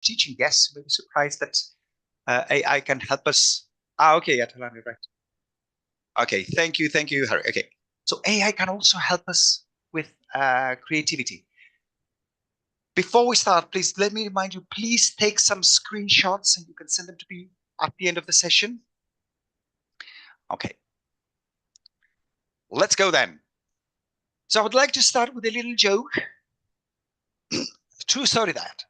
teaching guests may be surprised that AI can help us. Okay, yeah, Talani, right. Okay, thank you, Harry. Okay, so AI can also help us with creativity. Before we start, please let me remind you, please take some screenshots and you can send them to me at the end of the session. Okay, let's go then. So I would like to start with a little joke. True story that.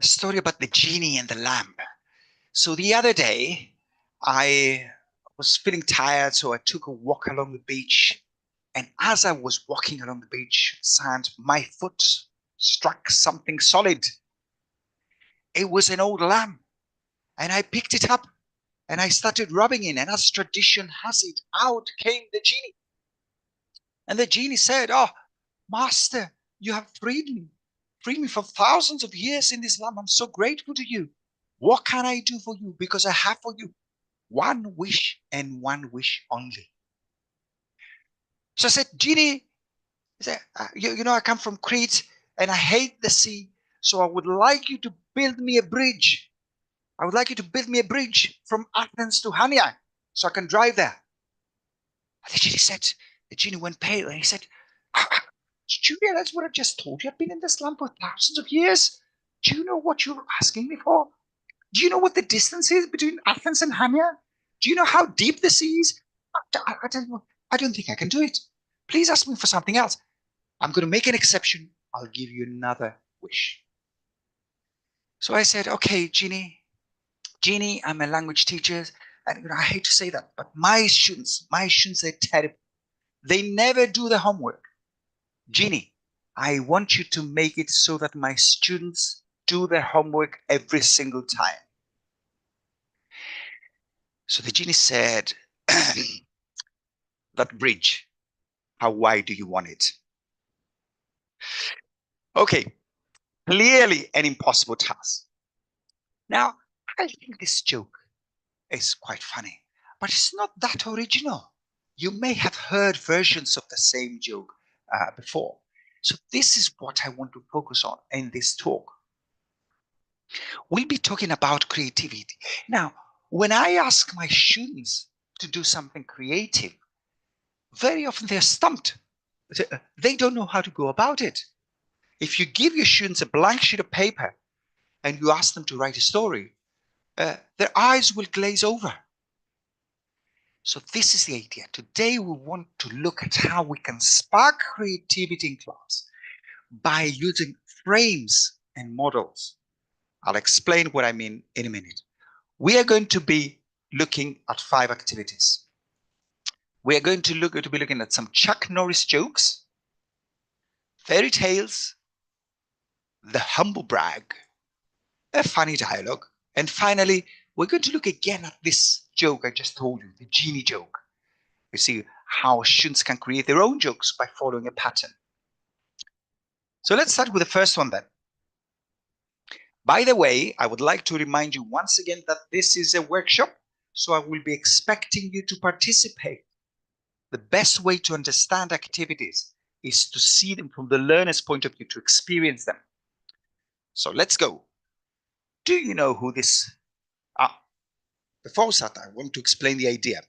A story about the genie and the lamp. So the other day, I was feeling tired, so I took a walk along the beach. And as I was walking along the beach, sand, my foot struck something solid. It was an old lamp. And I picked it up and I started rubbing it. And as tradition has it, out came the genie. And the genie said, "Oh, master, you have freed me for thousands of years in this lamp. I'm so grateful to you. What can I do for you? Because I have for you one wish and one wish only." So I said, "Genie, you know, I come from Crete and I hate the sea. So I would like you to build me a bridge. I would like you to build me a bridge from Athens to Hania so I can drive there." And the genie went pale and he said, "Do you realize what I just told you? I've been in this land for thousands of years. Do you know what you're asking me for? Do you know what the distance is between Athens and Hania? Do you know how deep the sea is? I don't think I can do it. Please ask me for something else. I'm going to make an exception. I'll give you another wish." So I said, "Okay, Genie, I'm a language teacher. And I hate to say that, but my students, they're terrible. They never do the homework. Genie, I want you to make it so that my students do their homework every single time." So the genie said, "That bridge, how wide do you want it?" Okay, clearly an impossible task. Now, I think this joke is quite funny, but it's not that original. You may have heard versions of the same joke before. So this is what I want to focus on in this talk. We'll be talking about creativity. Now, when I ask my students to do something creative, very often they're stumped. They don't know how to go about it. If you give your students a blank sheet of paper and you ask them to write a story, their eyes will glaze over. So this is the idea. Today we want to look at how we can spark creativity in class by using frames and models. I'll explain what I mean in a minute. We are going to be looking at 5 activities. We are going to be looking at some Chuck Norris jokes, fairy tales, the humble brag, a funny dialogue, and finally, we're going to look again at this joke I just told you, the genie joke. You see how students can create their own jokes by following a pattern. So let's start with the first one then. By the way, I would like to remind you once again that this is a workshop, so I will be expecting you to participate. The best way to understand activities is to see them from the learner's point of view, to experience them. So let's go. Do you know who this? Before we start, I want to explain the idea.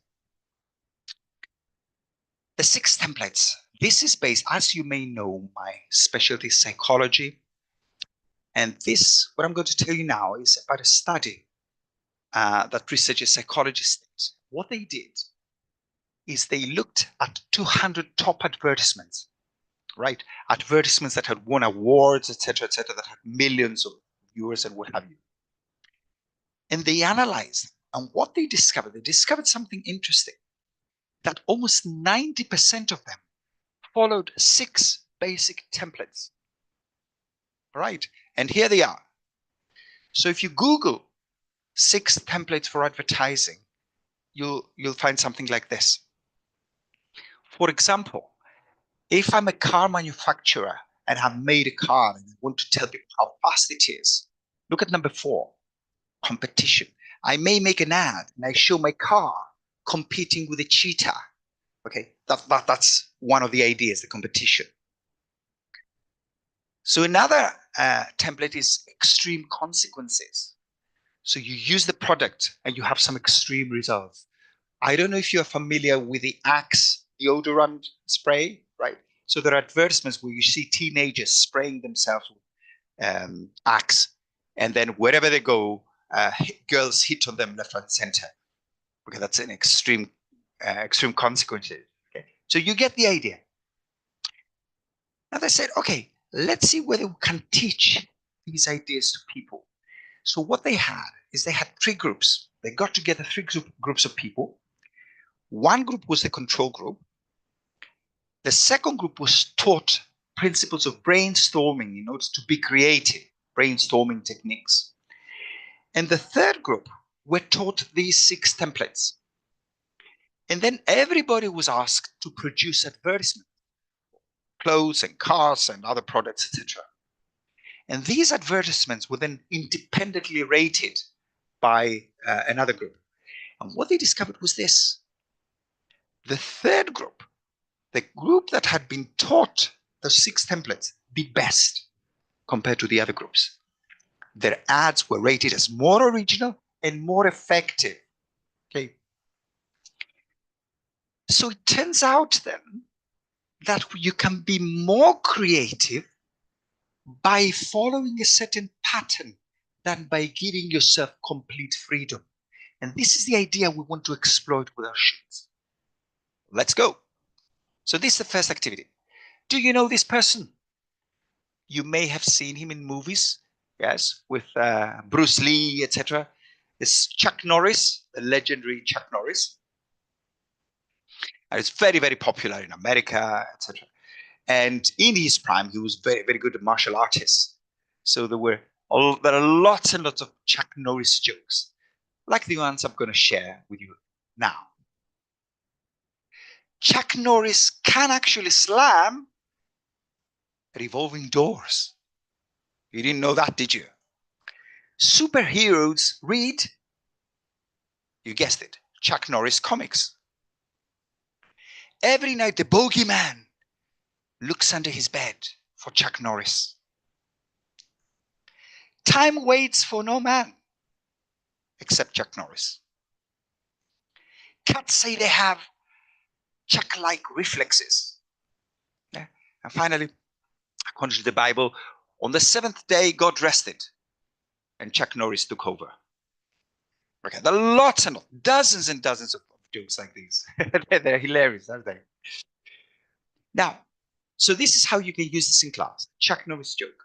The 6 templates. This is based, as you may know, my specialty is psychology. And this, what I'm going to tell you now, is about a study that researchers, psychologists did. What they did is they looked at 200 top advertisements, right? Advertisements that had won awards, etc., that had millions of viewers and what have you. And they analyzed, and what they discovered something interesting, that almost 90% of them followed 6 basic templates. All right, and here they are. So if you Google 6 templates for advertising, you'll find something like this. For example, if I'm a car manufacturer and have made a car and I want to tell people how fast it is, look at number 4, competition. I may make an ad and I show my car competing with a cheetah. Okay, that's one of the ideas, the competition. So another template is extreme consequences. So you use the product and you have some extreme results. I don't know if you're familiar with the Axe deodorant spray, right? So there are advertisements where you see teenagers spraying themselves with Axe, and then wherever they go, girls hit on them left, right, and center. Okay, that's an extreme consequence. Okay, so you get the idea. Now they said, okay, let's see whether we can teach these ideas to people. So what they had is they had three groups. They got together three groups of people. One group was the control group. The second group was taught principles of brainstorming in order to be creative, brainstorming techniques. And the third group were taught these 6 templates. And then everybody was asked to produce advertisements, clothes and cars and other products, etc. And these advertisements were then independently rated by another group. And what they discovered was this. The third group, the group that had been taught the 6 templates, did best compared to the other groups. Their ads were rated as more original and more effective. Okay. So it turns out then that you can be more creative by following a certain pattern than by giving yourself complete freedom. And this is the idea we want to exploit with our sheets. Let's go. So this is the first activity. Do you know this person? You may have seen him in movies, yes, with Bruce Lee, etc. This Chuck Norris, the legendary Chuck Norris. And it's very, very popular in America, etc. And in his prime, he was very, very good martial artist. So there are lots and lots of Chuck Norris jokes, like the ones I'm going to share with you now. Chuck Norris can actually slam revolving doors. You didn't know that, did you? Superheroes read, you guessed it, Chuck Norris comics. Every night the bogeyman looks under his bed for Chuck Norris. Time waits for no man except Chuck Norris. Cats say they have Chuck-like reflexes. Yeah. And finally, according to the Bible, on the 7th day, God rested and Chuck Norris took over. Okay, there are lots and dozens and dozens of jokes like these. They're hilarious, aren't they? Now, so this is how you can use this in class. Chuck Norris joke.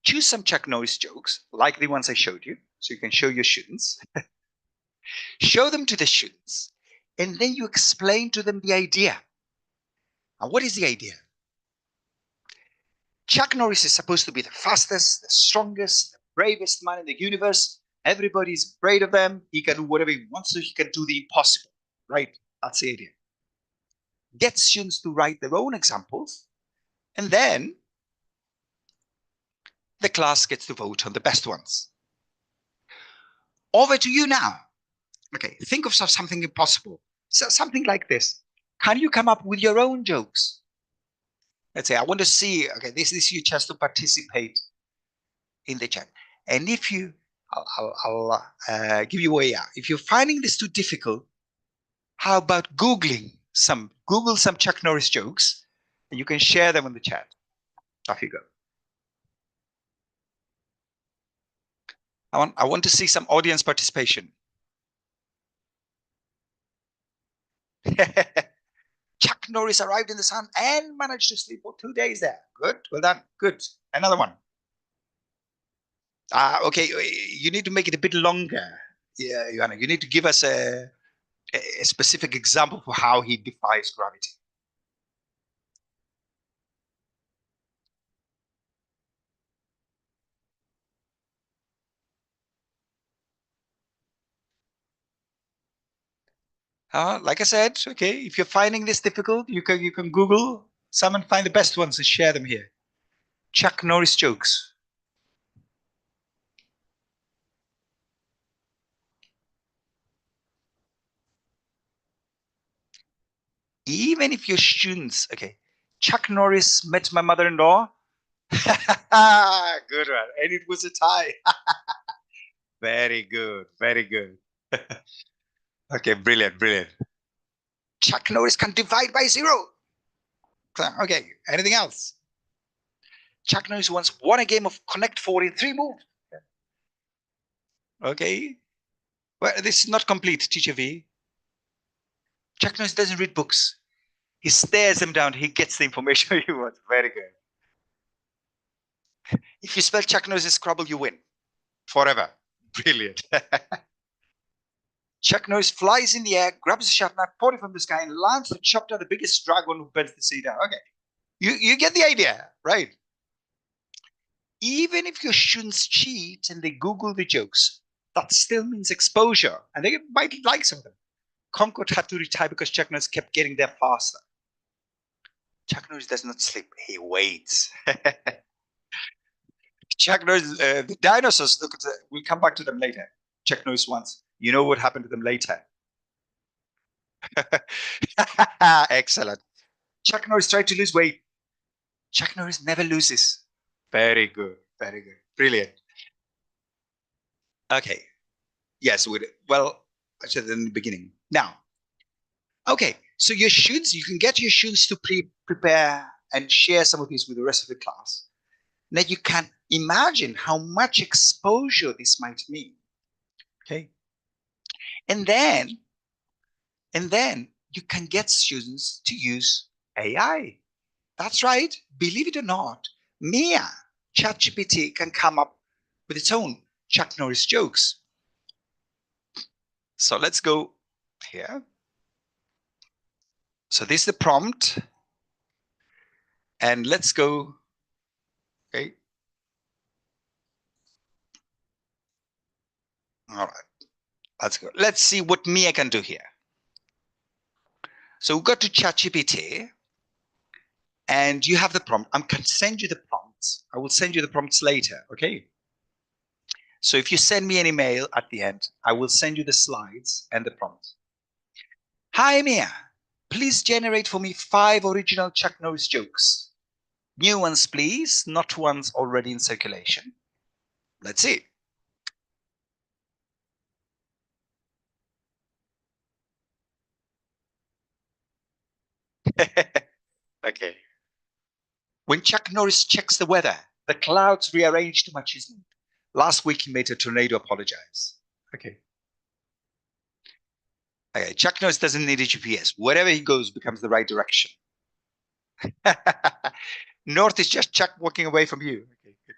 Choose some Chuck Norris jokes, like the ones I showed you, so you can show your students. Show them to the students, and then you explain to them the idea. And what is the idea? Chuck Norris is supposed to be the fastest, the strongest, the bravest man in the universe. Everybody's afraid of them. He can do whatever he wants to. He can do the impossible, right? That's the idea. Get students to write their own examples, and then the class gets to vote on the best ones. Over to you now. Okay, think of something impossible. So something like this. Can you come up with your own jokes? Let's say, I want to see, okay, this is your chance to participate in the chat. And if you, I'll give you a way out. If you're finding this too difficult, how about Google some Chuck Norris jokes, and you can share them in the chat. Off you go. I want to see some audience participation. Chuck Norris arrived in the sun and managed to sleep for 2 days there. Good, well done, good. Another one. Okay, you need to make it a bit longer. Yeah, Joanna, you need to give us a specific example for how he defies gravity. Like I said, okay, if you're finding this difficult, you can Google some and find the best ones and share them here. Chuck Norris jokes. Even if your students, okay, Chuck Norris met my mother-in-law, Good one. And it was a tie. Very good. Very good. Okay, brilliant, brilliant. Chuck Norris can divide by 0. Okay, anything else? Chuck Norris once won a game of Connect 4 in 3 moves. Okay. Well, this is not complete, Teacher V. Chuck Norris doesn't read books. He stares them down. He gets the information he wants. Very good. If you spell Chuck Norris Scrabble, you win. Forever. Brilliant. Chuck Norris flies in the air, grabs a sharp knife, poured it from the sky, and lands to chop down the biggest dragon who bends the sea down. Okay. You get the idea, right? Even if your students cheat and they Google the jokes, that still means exposure. And they might like some of them. Concord had to retire because Chuck Norris kept getting there faster. Chuck Norris does not sleep. He waits. Chuck Norris, the dinosaurs, look, we'll come back to them later. Chuck Norris once. You know what happened to them later. Excellent. Chuck Norris tried to lose weight. Chuck Norris never loses. Very good. Very good. Brilliant. Okay. Yes, well, I said in the beginning. Now, okay, so your students, you can get your students to prepare and share some of these with the rest of the class. Now you can imagine how much exposure this might mean. Okay. And then you can get students to use AI. That's right. Believe it or not, Mia, ChatGPT can come up with its own Chuck Norris jokes. So let's go here. So this is the prompt. And let's go. Okay. All right. Let's go. Let's see what Mia can do here. So we got to ChatGPT. And you have the prompt. I can send you the prompts. I will send you the prompts later. Okay. So if you send me an email at the end, I will send you the slides and the prompts. Hi, Mia. Please generate for me 5 original Chuck Norris jokes. New ones, please, not ones already in circulation. Let's see. Okay. When Chuck Norris checks the weather, the clouds rearrange to match his mood. Last week, he made a tornado apologize. Okay. Okay, Chuck Norris doesn't need a GPS. Wherever he goes becomes the right direction. North is just Chuck walking away from you. Okay, good.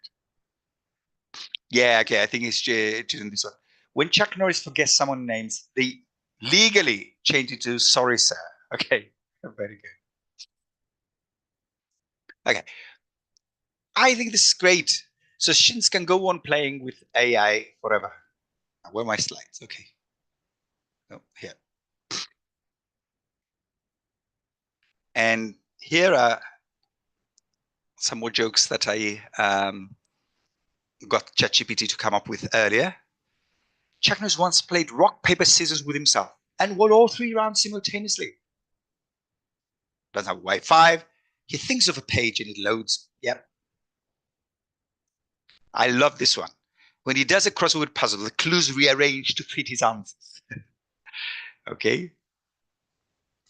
Yeah, okay, I think he's choosing this one. When Chuck Norris forgets someone's names, they legally change it to sorry, sir. Okay, very good. Okay. I think this is great. So students can go on playing with AI forever. Where are my slides? Okay. Oh, here. And here are some more jokes that I got ChatGPT to come up with earlier. Chuck Norris once played rock, paper, scissors with himself and won all 3 rounds simultaneously. Doesn't have Wi-Fi. He thinks of a page and it loads. Yep. I love this one. When he does a crossword puzzle, the clues rearrange to fit his answers. Okay.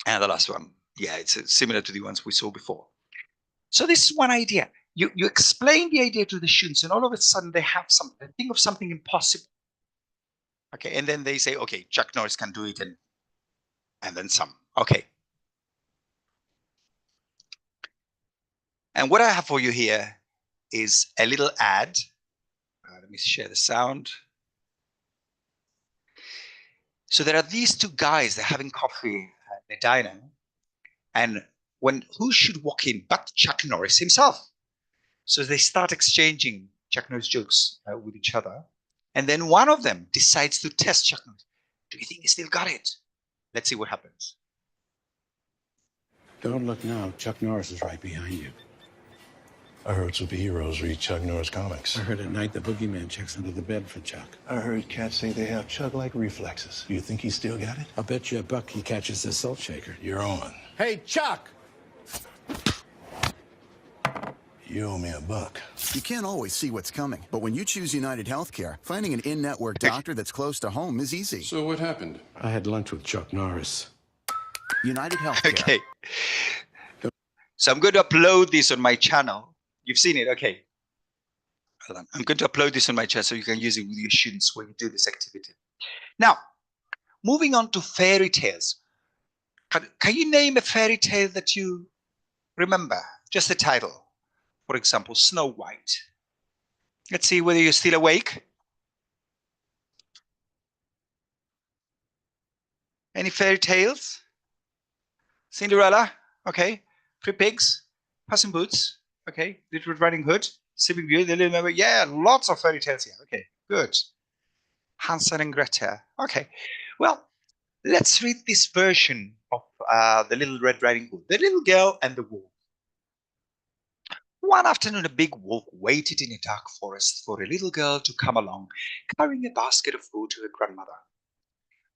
And the last one. Yeah, it's similar to the ones we saw before. So this is one idea. You explain the idea to the students and all of a sudden they have something, they think of something impossible. Okay, and then they say, okay, Chuck Norris can do it and then some. Okay. And what I have for you here is a little ad. Let me share the sound. So there are these 2 guys, they're having coffee at the diner. And who should walk in but Chuck Norris himself? So they start exchanging Chuck Norris jokes with each other. And then one of them decides to test Chuck Norris. Do you think he still got it? Let's see what happens. Don't look now. Chuck Norris is right behind you. I heard superheroes read Chuck Norris comics. I heard at night the boogeyman checks under the bed for Chuck. I heard cats say they have Chuck-like reflexes. Do you think he still got it? I'll bet you $1 he catches the salt shaker. You're on. Hey, Chuck! You owe me $1. You can't always see what's coming, but when you choose United Healthcare, finding an in-network doctor that's close to home is easy. So what happened? I had lunch with Chuck Norris. United Healthcare. Okay. So I'm going to upload this on my channel. You've seen it, okay. Hold on. I'm going to upload this on my channel so you can use it with your students when you do this activity. Now, moving on to fairy tales. Can you name a fairy tale that you remember? Just the title. For example, Snow White. Let's see whether you're still awake. Any fairy tales? Cinderella, okay. Three Pigs, Puss in Boots, okay. Little Red Riding Hood, Sleeping Beauty, The Little Mermaid. Yeah, lots of fairy tales here. Okay, good. Hansel and Gretel. Okay, well, let's read this version of The Little Red Riding Hood. The Little Girl and the Wolf. One afternoon, a big wolf waited in a dark forest for a little girl to come along, carrying a basket of food to her grandmother.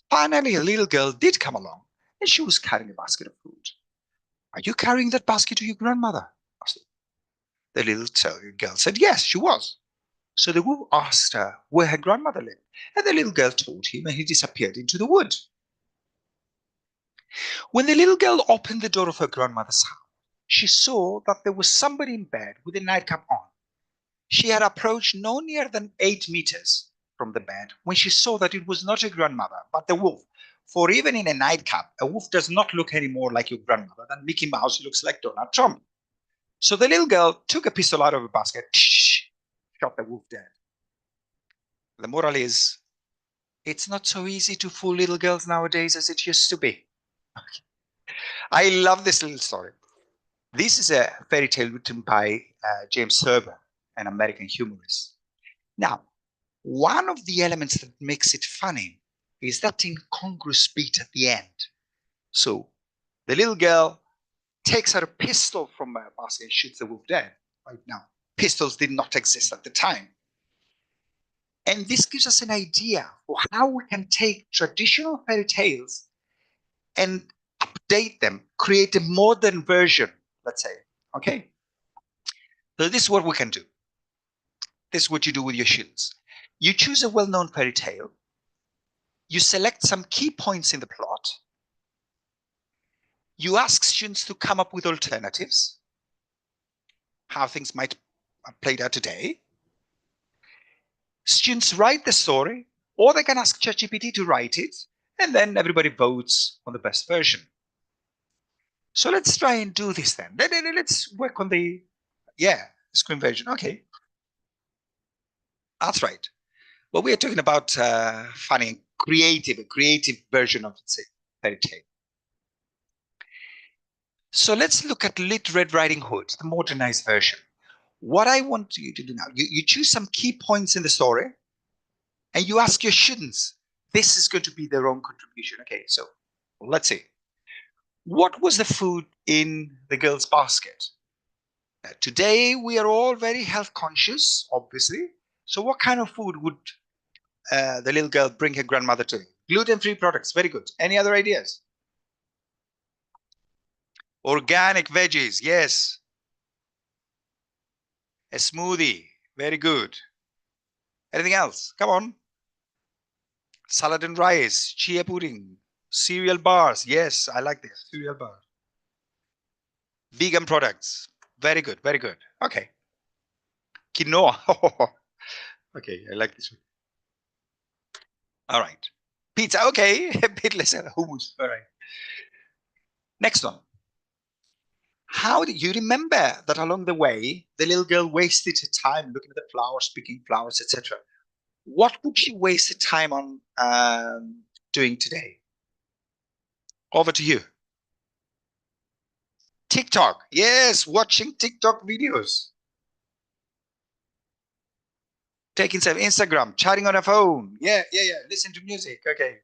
Finally, a little girl did come along, and she was carrying a basket of food. Are you carrying that basket to your grandmother? Asked the little girl said yes, she was. So the wolf asked her where her grandmother lived, and the little girl told him, and he disappeared into the wood. When the little girl opened the door of her grandmother's house, she saw that there was somebody in bed with a nightcap on. She had approached no nearer than 8 meters from the bed when she saw that it was not her grandmother, but the wolf. For even in a nightcap, a wolf does not look any more like your grandmother than Mickey Mouse looks like Donald Trump. So the little girl took a pistol out of her basket, shot the wolf dead. The moral is, it's not so easy to fool little girls nowadays as it used to be. I love this little story. This is a fairy tale written by James Thurber, an American humorist. Now, one of the elements that makes it funny is that incongruous bit at the end. So the little girl takes out a pistol from her basket and shoots the wolf dead. Right now, pistols did not exist at the time. And this gives us an idea of how we can take traditional fairy tales and update them, create a modern version, let's say. Okay? So this is what we can do. This is what you do with your students. You choose a well-known fairy tale. You select some key points in the plot. You ask students to come up with alternatives, how things might have played out today. Students write the story, or they can ask ChatGPT to write it, and then everybody votes on the best version. So let's try and do this then. Let's work on the, screen version. Okay. That's right. Well, we are talking about funny and creative, a creative version of, let's say, fairy tale. So let's look at Little Red Riding Hood, the modernized version. What I want you to do now, you choose some key points in the story, and you ask your students, this is going to be their own contribution. Okay, so let's see. What was the food in the girl's basket? Today, we are all very health conscious, obviously. So what kind of food would the little girl bring her grandmother to? Gluten-free products, very good. Any other ideas? Organic veggies, yes. A smoothie, very good. Anything else? Come on. Salad and rice, chia pudding, cereal bars. Yes, I like this, cereal bar. Vegan products, very good, very good. Okay. Quinoa. Okay, I like this one. All right. Pizza, okay. A bit less hummus. All right. Next one. How do you remember that along the way, the little girl wasted her time looking at the flowers, picking flowers, etc.? What would she waste her time on doing today? Over to you. TikTok. Yes, watching TikTok videos. Taking some Instagram, chatting on a phone. Yeah. Listen to music. Okay.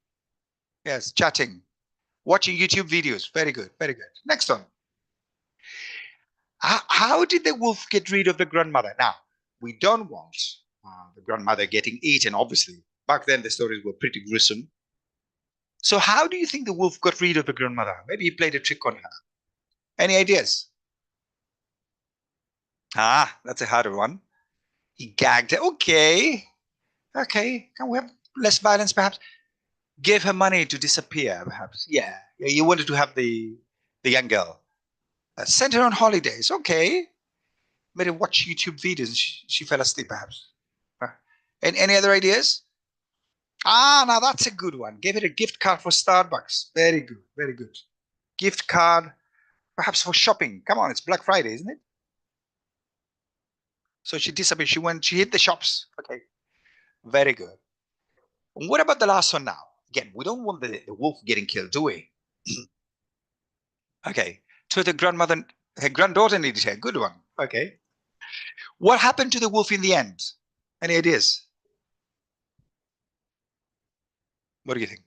Yes, chatting. Watching YouTube videos. Very good, very good. Next one. How did the wolf get rid of the grandmother? Now, we don't want the grandmother getting eaten, obviously. Back then, the stories were pretty gruesome. So how do you think the wolf got rid of the grandmother? Maybe he played a trick on her. Any ideas? Ah, that's a harder one. He gagged her. Okay. Okay. Can we have less violence, perhaps? Gave her money to disappear, perhaps. Yeah. You wanted to have the young girl. Sent her on holidays. Okay. Made her watch YouTube videos and she fell asleep, perhaps. And any other ideas? Ah, now that's a good one. Gave it a gift card for Starbucks. Very good. Very good. Gift card, perhaps for shopping. Come on, it's Black Friday, isn't it? So she disappeared. She hit the shops. Okay. Very good. What about the last one now? Again, we don't want the wolf getting killed, do we? Okay. To the grandmother, her granddaughter needed her. Good one. Okay. What happened to the wolf in the end? Any ideas? What do you think?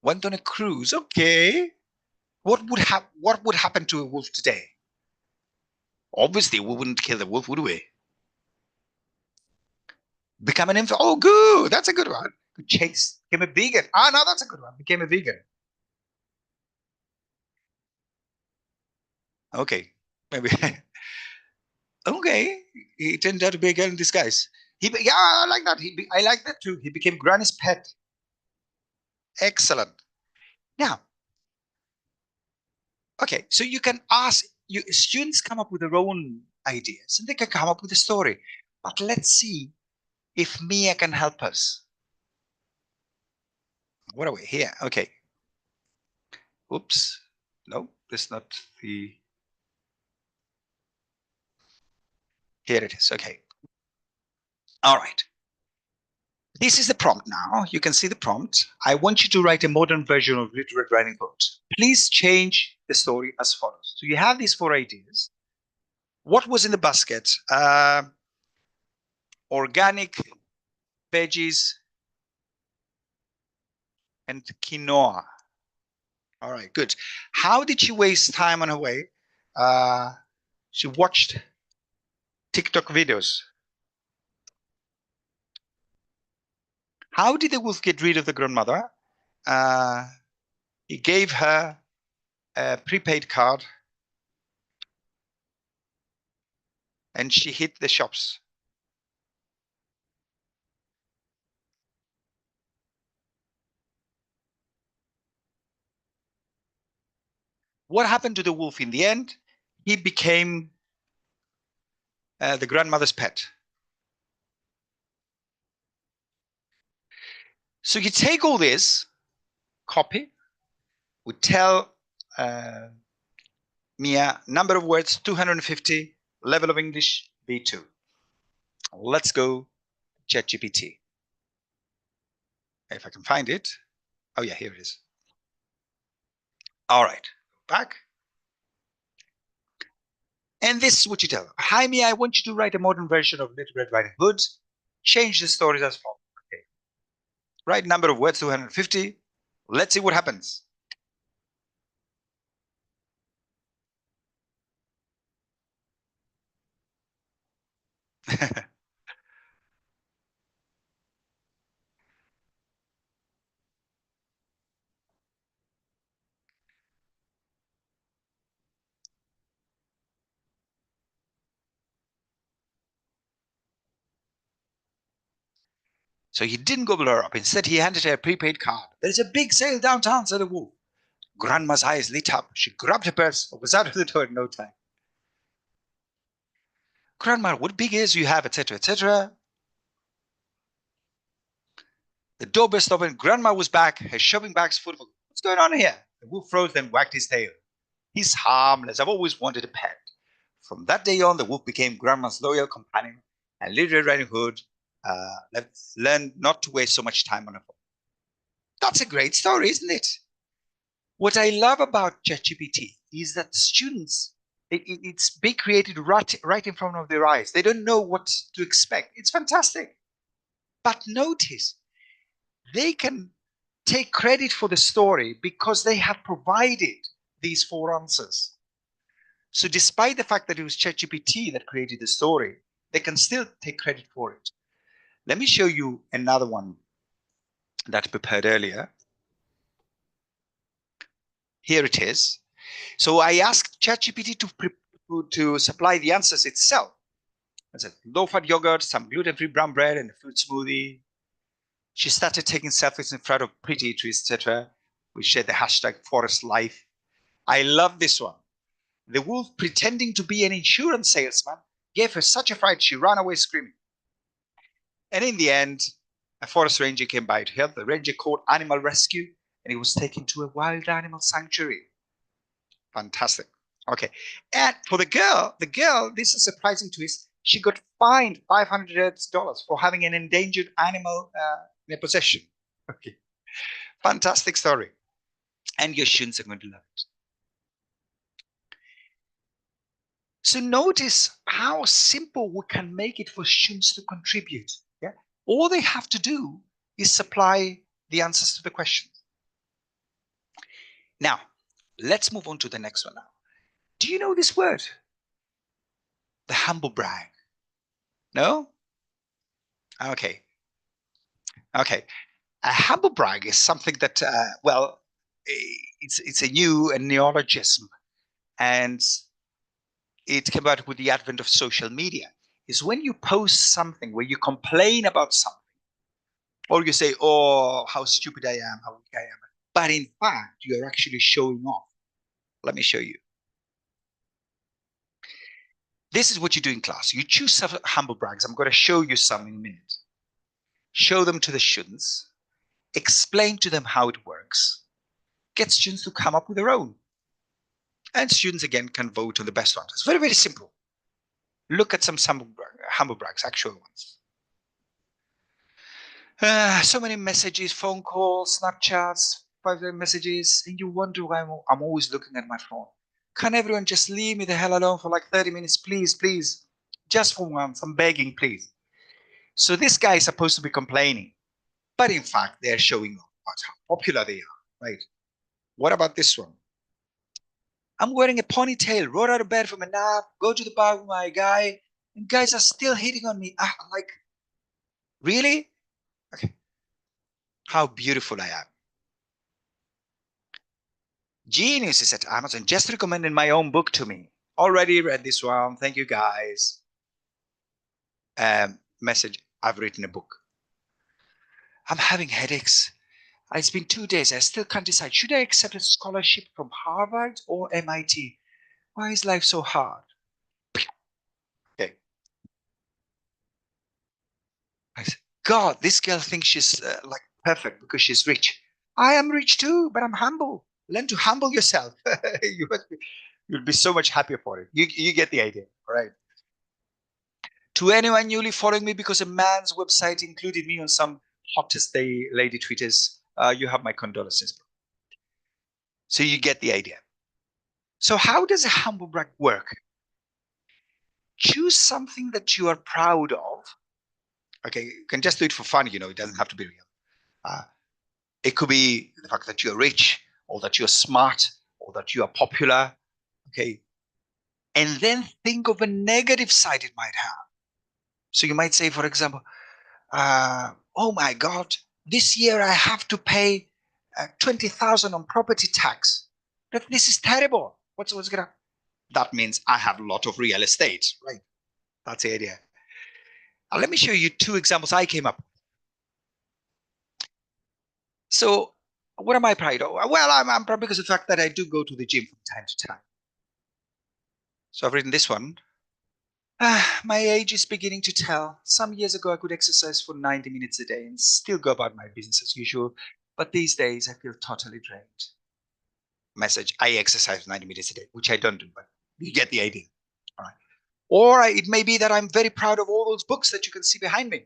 Went on a cruise. Okay. What would happen to a wolf today? Obviously, we wouldn't kill the wolf, would we? Become an infant. Oh, good. That's a good one. Good chase. Became a vegan. Ah, no, that's a good one. Became a vegan. Okay. Maybe. Okay. He turned out to be a girl in disguise. Yeah, I like that. I like that too. He became Granny's pet. Excellent. Now, okay, so you can ask, students come up with their own ideas and they can come up with a story. But let's see if Mia can help us. What are we here? Okay. Oops. No, that's not the. Here it is. Okay. All right. This is the prompt now. You can see the prompt. I want you to write a modern version of Little Red Riding Hood. Please change the story as follows. So you have these 4 ideas. What was in the basket? Organic veggies and quinoa. All right, good. How did she waste time on her way? She watched TikTok videos. How did the wolf get rid of the grandmother? He gave her a prepaid card and she hit the shops. What happened to the wolf in the end? He became the grandmother's pet. So you take all this, copy, we tell Mia, number of words, 250, level of English, B2. Let's go ChatGPT. If I can find it. Oh yeah, here it is. All right, back. And this is what you tell them. Hi, Mia, I want you to write a modern version of Little Red Riding Hood. Change the stories as follows. Okay. Right number of words, 250. Let's see what happens. So he didn't gobble her up. Instead, he handed her a prepaid card. There's a big sale downtown, said the wolf. Grandma's eyes lit up. She grabbed her purse and was out of the door in no time. Grandma, what big ears do you have, etc., etc. The door burst open. Grandma was back. Her shopping bags full of. What's going on here? The wolf froze, then wagged his tail. He's harmless. I've always wanted a pet. From that day on, the wolf became Grandma's loyal companion, and Little Red Riding Hood learned not to waste so much time on a phone. That's a great story, isn't it? What I love about ChatGPT is that students, it's being created right in front of their eyes. They don't know what to expect. It's fantastic. But notice, they can take credit for the story because they have provided these 4 answers. So despite the fact that it was ChatGPT that created the story, they can still take credit for it. Let me show you another one that I prepared earlier. Here it is. So I asked ChatGPT to to supply the answers itself. I said low-fat yogurt, some gluten-free brown bread, and a fruit smoothie. She started taking selfies in front of pretty trees, etc. We shared the hashtag forest life. I love this one. The wolf, pretending to be an insurance salesman, gave her such a fright she ran away screaming. And in the end, a forest ranger came by to help. The ranger called animal rescue, and he was taken to a wild animal sanctuary. Fantastic. Okay. And for the girl, this is a surprising twist. She got fined $500 for having an endangered animal in her possession. Okay. Fantastic story. And your students are going to love it. So notice how simple we can make it for students to contribute. Yeah. All they have to do is supply the answers to the questions. Now, let's move on to the next one now. Do you know this word? The humble brag. No? Okay. Okay. A humble brag is something that, well, it's a new neologism, and it came out with the advent of social media. Is when you post something where you complain about something, or you say, oh, how stupid I am, how weak I am. But in fact, you're actually showing off. Let me show you. This is what you do in class. You choose some humble brags. I'm going to show you some in a minute. Show them to the students. Explain to them how it works. Get students to come up with their own. And students, again, can vote on the best ones. It's very, very simple. Look at some humble brags, actual ones. So many messages, phone calls, Snapchats, private messages, and you wonder why I'm always looking at my phone. Can everyone just leave me the hell alone for like 30 minutes, please, please? Just for once, I'm begging, please. So this guy is supposed to be complaining, but in fact, they're showing off how popular they are, right? What about this one? I'm wearing a ponytail, roll out of bed from a nap, go to the bar with my guy, and guys are still hitting on me. I'm like, really? Okay. How beautiful I am. Genius is at Amazon, just recommended my own book to me. Already read this one. Thank you, guys. Message, I've written a book. I'm having headaches. It's been 2 days. I still can't decide. Should I accept a scholarship from Harvard or MIT? Why is life so hard? Okay. I said, God, this girl thinks she's like perfect because she's rich. I am rich too, but I'm humble. Learn to humble yourself. You'll be so much happier for it. You get the idea, all right? To anyone newly following me because a man's website included me on some hottest lady tweeters, you have my condolences. So you get the idea. So how does a humble brag work? Choose something that you are proud of. Okay, you can just do it for fun, it doesn't have to be real. It could be the fact that you're rich, or that you're smart, or that you are popular. Okay. And then think of a negative side it might have. So you might say, for example, oh my God, this year I have to pay 20,000 on property tax. This is terrible. What's gonna? That means I have a lot of real estate, right? That's the idea. Now, let me show you 2 examples I came up with. So what am I proud of? Well, I'm proud because of the fact that I do go to the gym from time to time. So I've written this one. My age is beginning to tell. Some years ago, I could exercise for 90 minutes a day and still go about my business as usual. But these days, I feel totally drained. Message, I exercise 90 minutes a day, which I don't do, but you get the idea. All right. Or it may be that I'm very proud of all those books that you can see behind me.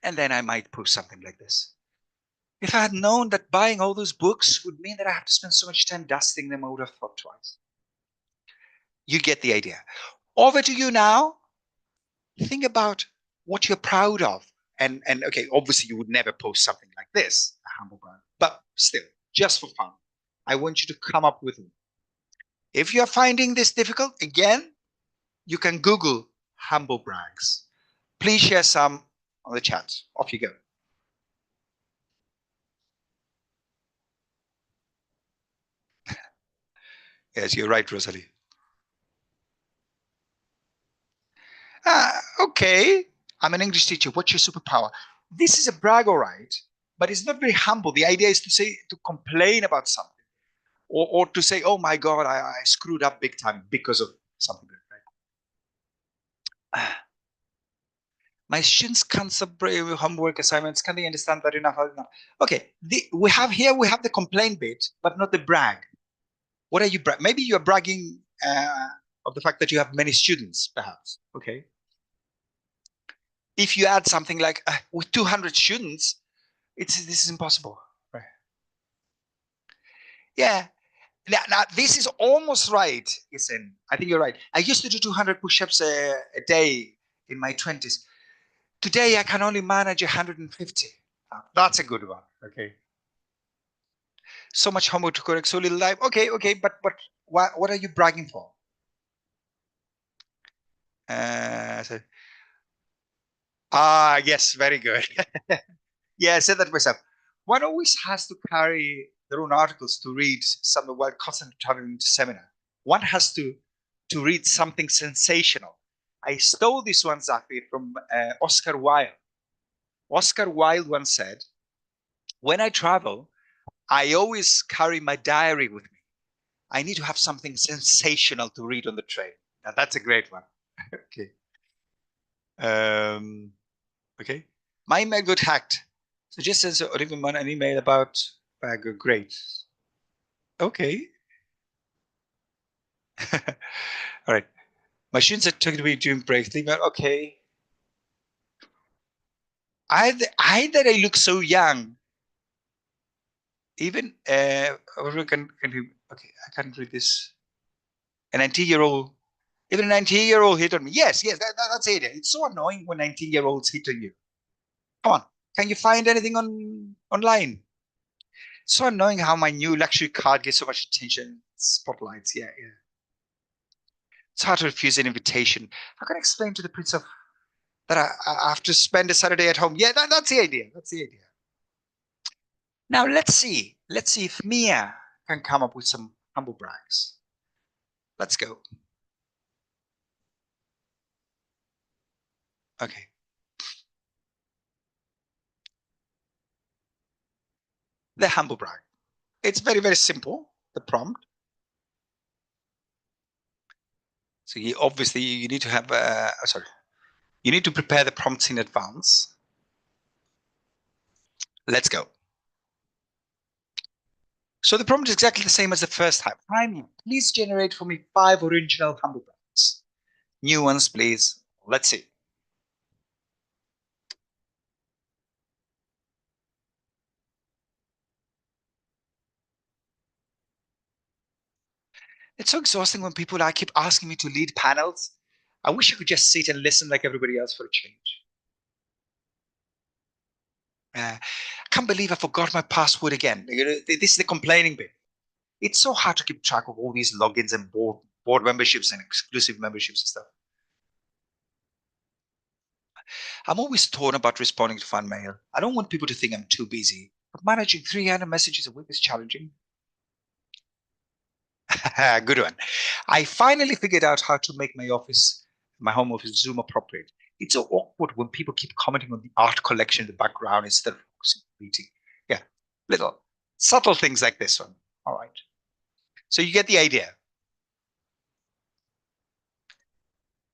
And then I might post something like this. If I had known that buying all those books would mean that I have to spend so much time dusting them, I would have thought twice. You get the idea. Over to you now. Think about what you're proud of. And okay, obviously you would never post something like this, a humble brag, but still, just for fun, I want you to come up with it. If you're finding this difficult, again, you can Google humble brags. Please share some on the chat. Off you go. Yes, you're right, Rosalie. Okay, I'm an English teacher. What's your superpower? This is a brag, all right, but it's not very humble. The idea is to complain about something, or to say, oh my God, I screwed up big time because of something. Right? My students can't submit homework assignments. Can they understand that enough? Okay, we have the complaint bit, but not the brag. What are you maybe you're bragging of the fact that you have many students, perhaps. Okay. If you add something like with 200 students, this is impossible. Right. Yeah. Now this is almost right, Isen. I think you're right. I used to do 200 push-ups a day in my 20s. Today I can only manage 150. That's a good one. Okay. So much homework to correct, so little life. Okay, but what are you bragging for? So, yes, very good. Yeah, I said that myself. One always has to carry their own articles to read something while constantly traveling to seminar. One has to read something sensational. I stole this one, Zafi, from Oscar Wilde. Oscar Wilde once said, when I travel, I always carry my diary with me. I need to have something sensational to read on the train. Now, that's a great one. Okay. Okay. My email got hacked. So just send Oliver Munn an email about great. Okay. All right. My students are talking to me during breaks. Okay. Either I look so young. Even okay, I can't read this. A 19-year-old, even a 19-year-old hit on me. Yes, that's it. It's so annoying when 19-year-olds hit on you. Come on, can you find anything online? So annoying how my new luxury car gets so much attention, spotlights. Yeah. It's hard to refuse an invitation. How can I explain to the prince of that I have to spend a Saturday at home? Yeah, that's the idea. That's the idea. Now let's see. Let's see if Mia can come up with some humble brags. Let's go. Okay. The humble brag. It's very, very simple, the prompt. So obviously you need to have, you need to prepare the prompts in advance. Let's go. So the prompt is exactly the same as the first time. Please generate for me 5 original humble brags. New ones, please. Let's see. It's so exhausting when people keep asking me to lead panels. I wish I could just sit and listen like everybody else for a change. I can't believe I forgot my password again. This is the complaining bit. It's so hard to keep track of all these logins and board memberships and exclusive memberships and stuff. I'm always torn about responding to fan mail. I don't want people to think I'm too busy, but managing 300 messages a week is challenging. Good one. I finally figured out how to make my home office Zoom appropriate. It's so awkward when people keep commenting on the art collection in the background instead of focusing on the meeting. Yeah, little subtle things like this one. All right. So you get the idea.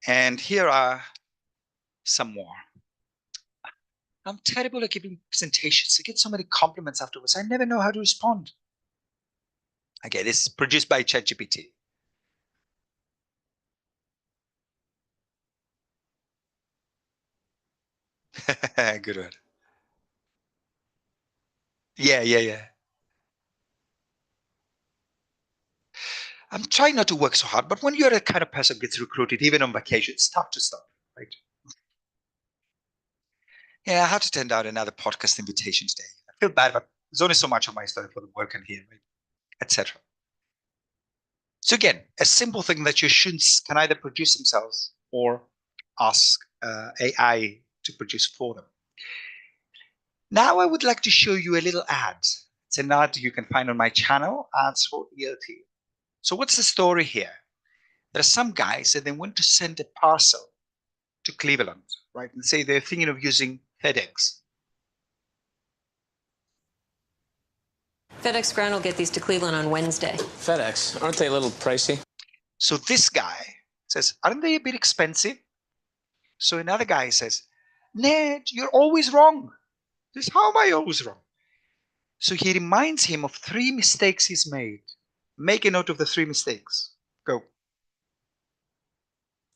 And here are some more. I'm terrible at giving presentations. I get so many compliments afterwards. I never know how to respond. Okay, this is produced by ChatGPT. Good one. Yeah. I'm trying not to work so hard, but when you're the kind of person who gets recruited, even on vacation, it's tough to stop, right? Yeah, I had to turn down another podcast invitation today. I feel bad, but there's only so much of my story for the work in here, right? Etc. So again, a simple thing that your students can either produce themselves or ask AI to produce for them. Now I would like to show you a little ad. It's an ad you can find on my channel, Ads for ELT. So what's the story here? There are some guys that they want to send a parcel to Cleveland, right? And say they're thinking of using FedEx. FedEx Ground will get these to Cleveland on Wednesday. FedEx, aren't they a little pricey? So this guy says, aren't they a bit expensive? So another guy says, Ned, you're always wrong. He says, how am I always wrong? So he reminds him of 3 mistakes he's made. Make a note of the 3 mistakes. Go.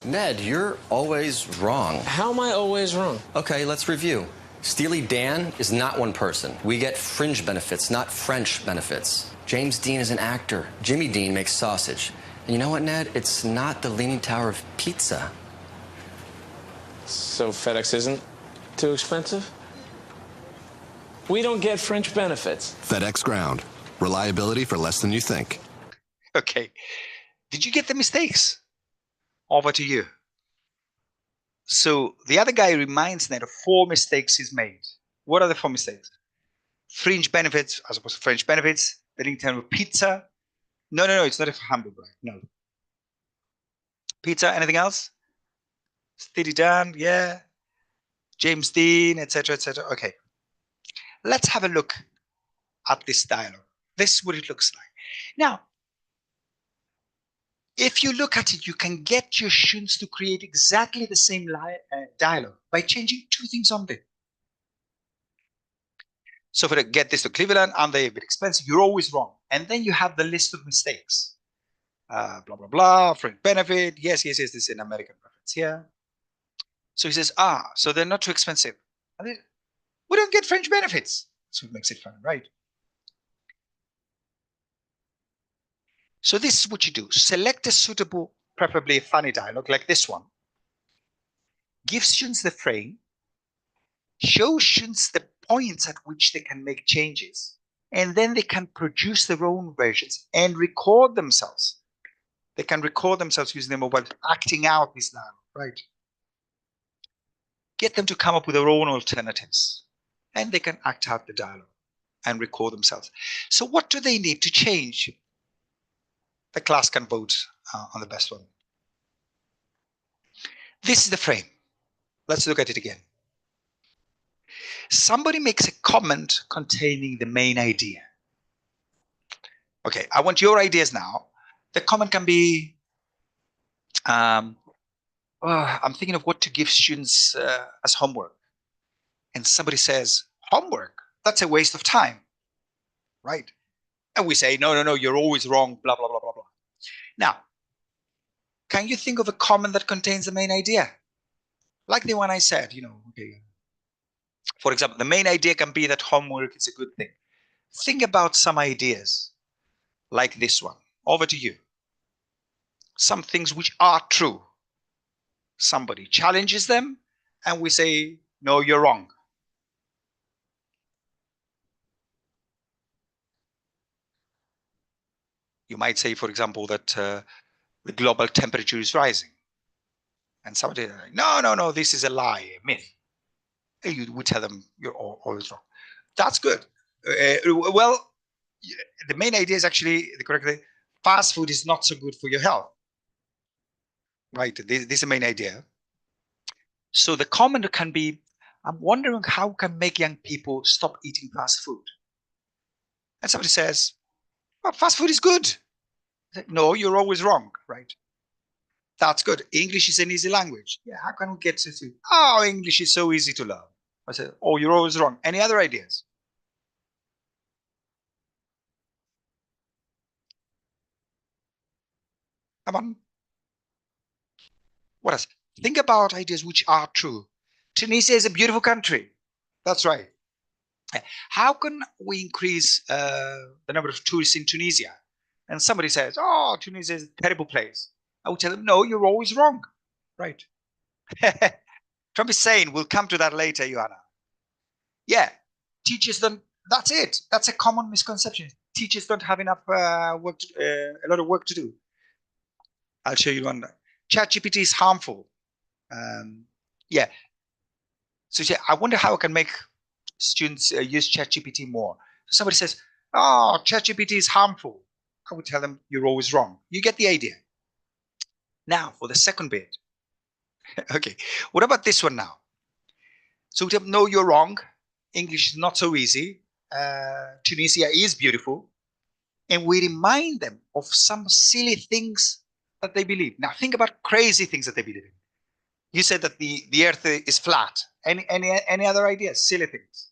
Ned, you're always wrong. How am I always wrong? Okay, let's review. Steely Dan is not one person. We get fringe benefits, not French benefits. James Dean is an actor. Jimmy Dean makes sausage. And you know what, Ned? It's not the Leaning Tower of Pizza. So FedEx isn't too expensive? We don't get French benefits. FedEx Ground. Reliability for less than you think. Okay. Did you get the mistakes? Over to you. So the other guy reminds Ned of 4 mistakes he's made. What are the 4 mistakes? Fringe benefits, as opposed to French benefits. The Leaning Tower of Pizza. No, it's not a hamburger. No. Pizza, anything else? Steely Dan, yeah. James Dean, etc., etc. Okay. Let's have a look at this dialogue. This is what it looks like. Now, if you look at it, you can get your students to create exactly the same dialogue by changing 2 things only. So for get this to Cleveland, and they're a bit expensive, you're always wrong. And then you have the list of mistakes. Blah, blah, blah, fringe benefit. Yes, this is an American reference here. So he says, so they're not too expensive. We don't get French benefits. So it makes it fun, right? So this is what you do. Select a suitable, preferably a funny dialogue like this one. Give students the frame. Show students the points at which they can make changes. And then they can produce their own versions and record themselves. They can record themselves using their mobile, acting out this dialogue, right? Get them to come up with their own alternatives. And they can act out the dialogue and record themselves. So what do they need to change? The class can vote on the best one. This is the frame. Let's look at it again. Somebody makes a comment containing the main idea. Okay, I want your ideas now. The comment can be, I'm thinking of what to give students as homework. And somebody says, homework? That's a waste of time, right? And we say, no, you're always wrong, blah, blah, blah, blah, blah. Now, can you think of a comment that contains the main idea? Like the one I said, okay. For example, the main idea can be that homework is a good thing. Think about some ideas like this one. Over to you. Some things which are true. Somebody challenges them and we say, no, you're wrong. You might say, for example, that the global temperature is rising. And somebody is like, no, this is a lie, a myth. And you would tell them you're always wrong. That's good. Well, the main idea is actually the correct thing. Fast food is not so good for your health. Right? This is the main idea. So the comment can be, I'm wondering how can make young people stop eating fast food. And somebody says, well, fast food is good. No, you're always wrong, right? That's good. English is an easy language. Yeah, how can we get to see? Oh, English is so easy to learn. I said, oh, you're always wrong. Any other ideas? Come on. What else? Think about ideas which are true. Tunisia is a beautiful country. That's right. How can we increase the number of tourists in Tunisia? And somebody says, oh, Tunisia is a terrible place. I would tell them, no, you're always wrong. Right. Trump is saying, we'll come to that later, Joanna. Yeah, teachers don't, that's it. That's a common misconception. Teachers don't have enough a lot of work to do. I'll show you one. ChatGPT is harmful. Yeah. So yeah, I wonder how I can make students use ChatGPT more. So somebody says, oh, ChatGPT is harmful. I would tell them, you're always wrong. You get the idea. Now, for the second bit, Okay, what about this one now? So we tell them, no, you're wrong. English is not so easy. Tunisia is beautiful. And we remind them of some silly things that they believe. Now think about crazy things that they believe in. You said that the earth is flat. Any other ideas? Silly things.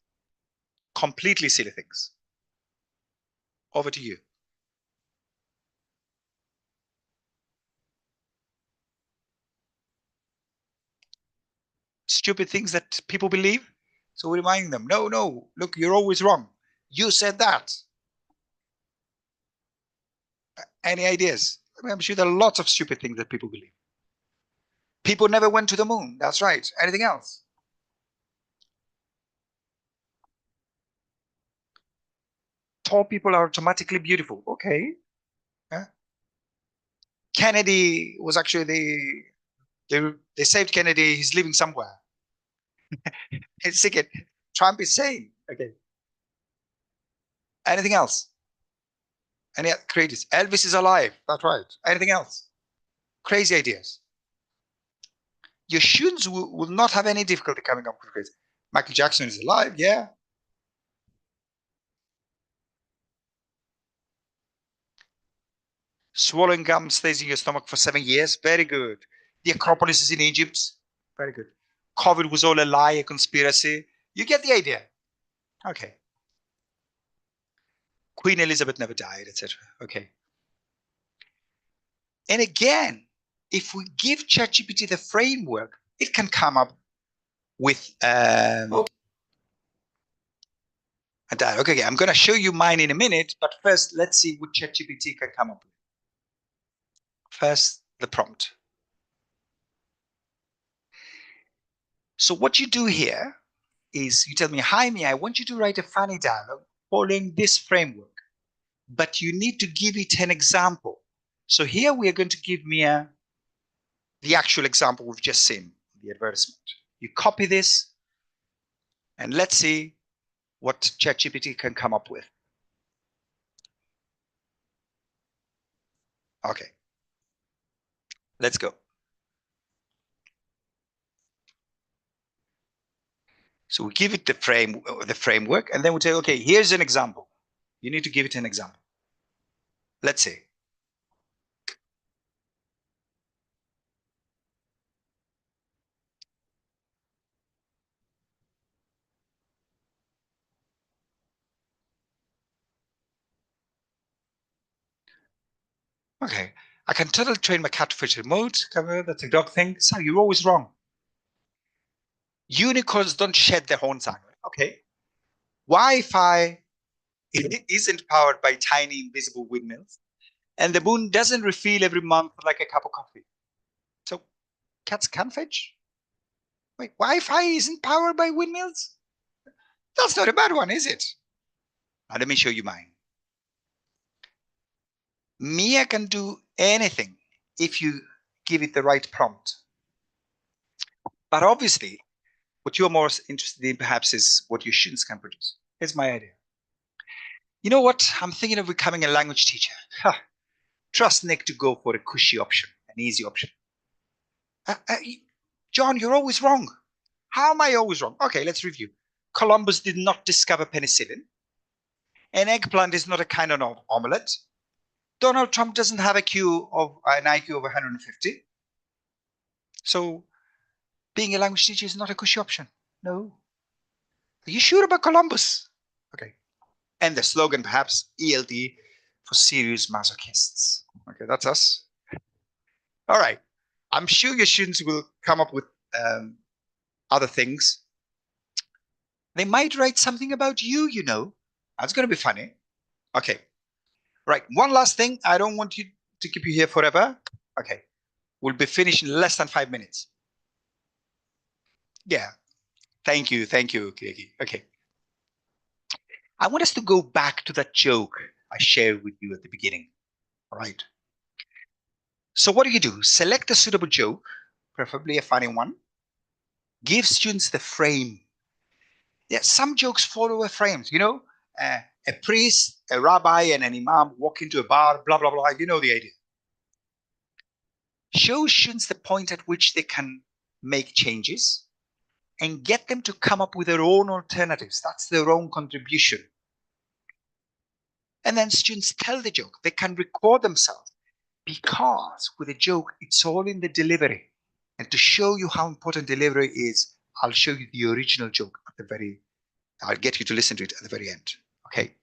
Completely silly things. Over to you. Stupid things that people believe. So we remind them, no, no, look, you're always wrong. You said that. Any ideas? I mean, I'm sure there are lots of stupid things that people believe. People never went to the moon. That's right. Anything else? Tall people are automatically beautiful. Okay. Yeah. Kennedy was actually they saved Kennedy. He's living somewhere. It's sick. Trump is sane. Okay. Anything else? Any crazy? Elvis is alive. That's right. Anything else? Crazy ideas. Your students will not have any difficulty coming up with crazy. Michael Jackson is alive. Yeah. Swallowing gum stays in your stomach for 7 years. Very good. The Acropolis is in Egypt. Very good. COVID was all a lie, a conspiracy. You get the idea. Okay. Queen Elizabeth never died, etc. Okay. And again, if we give ChatGPT the framework, it can come up with a dialogue. Okay, I'm going to show you mine in a minute, but first, let's see what ChatGPT can come up with. First, the prompt. So what you do here is you tell me, hi, Mia, I want you to write a funny dialogue following this framework, but you need to give it an example. So here we are going to give Mia the actual example we've just seen, the advertisement. You copy this, and let's see what ChatGPT can come up with. Okay, let's go. So we give it the framework, and then we say, okay, here's an example. You need to give it an example. Let's see. Okay, I can totally train my cat to fetch a remote. That's a dog thing. So you're always wrong. Unicorns don't shed their horns out. Okay. Wi-Fi isn't powered by tiny invisible windmills, and the moon doesn't refill every month like a cup of coffee. So cats can fetch? Wait, Wi-Fi isn't powered by windmills? That's not a bad one, is it? Now let me show you mine. Mia can do anything if you give it the right prompt. But obviously, what you're more interested in perhaps is what your students can produce. Here's my idea. You know what? I'm thinking of becoming a language teacher. Trust Nick to go for a cushy option, an easy option. John, you're always wrong. How am I always wrong? Okay, let's review. Columbus did not discover penicillin. An eggplant is not a kind of omelette. Donald Trump doesn't have an IQ of 150. So being a language teacher is not a cushy option. No. Are you sure about Columbus? Okay. And the slogan, perhaps, ELD for serious masochists. Okay, that's us. All right. I'm sure your students will come up with other things. They might write something about you, you know. That's going to be funny. Okay. Right. One last thing. I don't want you to keep you here forever. Okay. We'll be finished in less than 5 minutes. Yeah. Thank you. Thank you, Kiki. Okay. I want us to go back to that joke I shared with you at the beginning. All right. So what do? Select a suitable joke, preferably a funny one. Give students the frame. Yeah, some jokes follow a frame, you know, a priest, a rabbi, and an imam walk into a bar, blah, blah, blah. You know the idea. Show students the point at which they can make changes, and get them to come up with their own alternatives. That's their own contribution. And then students tell the joke. They can record themselves, because with a joke, it's all in the delivery. And to show you how important delivery is, I'll show you the original joke at the very, I'll get you to listen to it at the very end. Okay.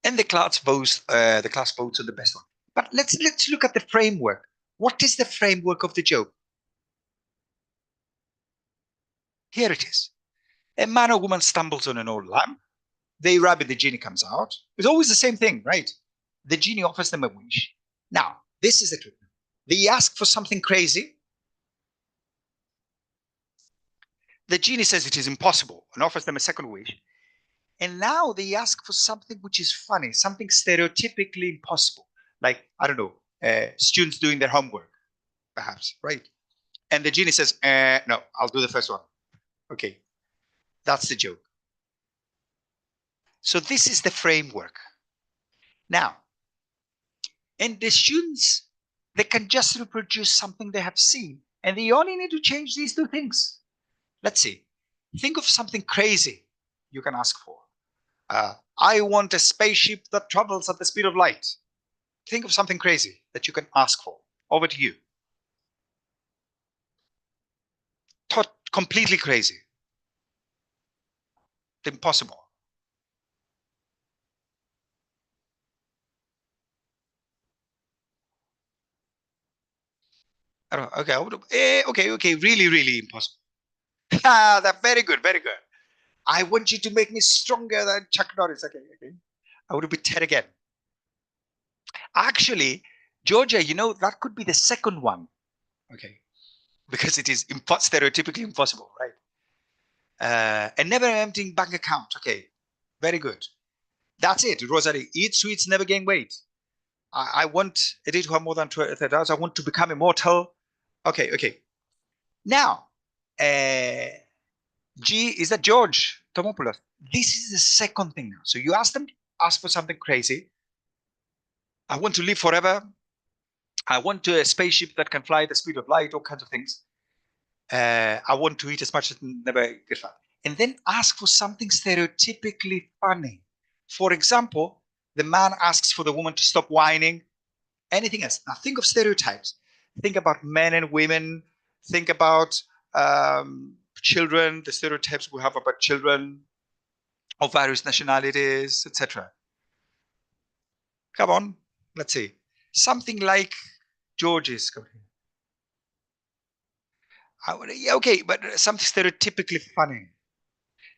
And the class votes on the best one. But let's look at the framework. What is the framework of the joke? Here it is. A man or woman stumbles on an old lamp. They rub it, the genie comes out. It's always the same thing, right? The genie offers them a wish. Now, this is the trick. They ask for something crazy. The genie says it is impossible and offers them a second wish. And now they ask for something which is funny, something stereotypically impossible. Like, I don't know, students doing their homework, perhaps, right? And the genie says, no, I'll do the first one. Okay, that's the joke. So this is the framework. Now, and the students, they can just reproduce something they have seen, and they only need to change these two things. Let's see. Think of something crazy you can ask for. I want a spaceship that travels at the speed of light. Think of something crazy that you can ask for. Over to you. Completely crazy. Impossible. I don't know. Okay, okay, really impossible. That's very good, very good. I want you to make me stronger than Chuck Norris. Okay. I would repeat 10 again. Actually, Georgia, that could be the second one. Okay. Because it is stereotypically impossible, right? A never emptying bank account. Okay. Very good. That's it. Rosalie, eat sweets, never gain weight. I want it to have more than 30,000. I want to become immortal. Okay. Now, G, is that George Tomopoulos? This is the second thing now. So you ask for something crazy. I want to live forever. I want a spaceship that can fly the speed of light, all kinds of things. I want to eat as much as never get fat. And then ask for something stereotypically funny. For example, the man asks for the woman to stop whining. Anything else. Now think of stereotypes. Think about men and women. Think about children, the stereotypes we have about children of various nationalities, etc. Come on, let's see. Something like George's. Okay, but something stereotypically funny.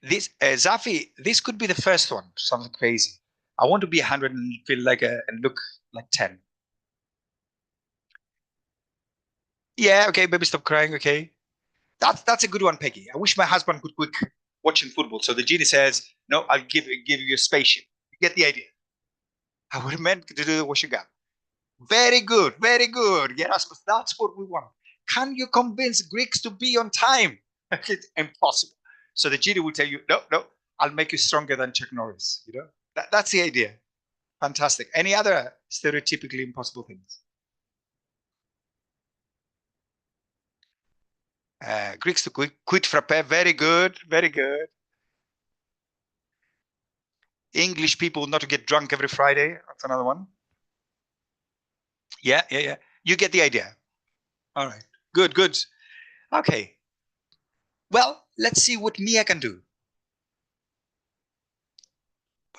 This Zafi, this could be the first one. Something crazy. I want to be 100 and feel like and look like 10. Yeah, okay, baby, stop crying. Okay. That's a good one, Peggy. I wish my husband could quit watching football. So the genie says, no, I'll give you a spaceship. You get the idea. I would have meant to do what you got. Very good. Erasmus, that's what we want. Can you convince Greeks to be on time? It's impossible. So the genie will tell you, no, I'll make you stronger than Chuck Norris. That's the idea. Fantastic. Any other stereotypically impossible things? Greeks to quit frappe. Very good. English people not to get drunk every Friday. That's another one. Yeah. You get the idea. All right. Good. Okay. Well, let's see what Mia can do.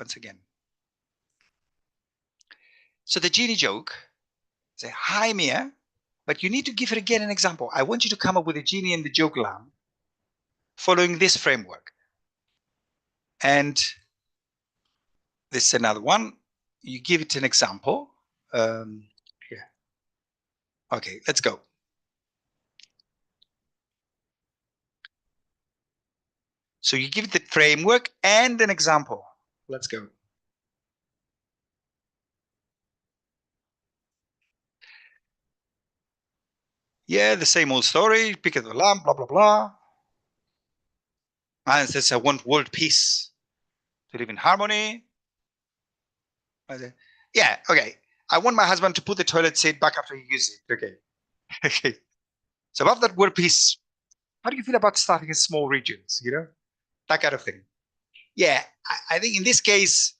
Once again. So the genie joke. Say, hi, Mia. But you need to give her again an example. I want you to come up with a genie and the joke lamp following this framework. And this is another one. You give it an example. Here. Okay, let's go. So you give it the framework and an example. Let's go. Yeah, the same old story. Pick up the lamp, blah, blah, blah. And says, I want world peace to live in harmony. Yeah, okay. I want my husband to put the toilet seat back after he uses it. Okay. So above that world peace, how do you feel about starting in small regions, that kind of thing? Yeah, I think in this case,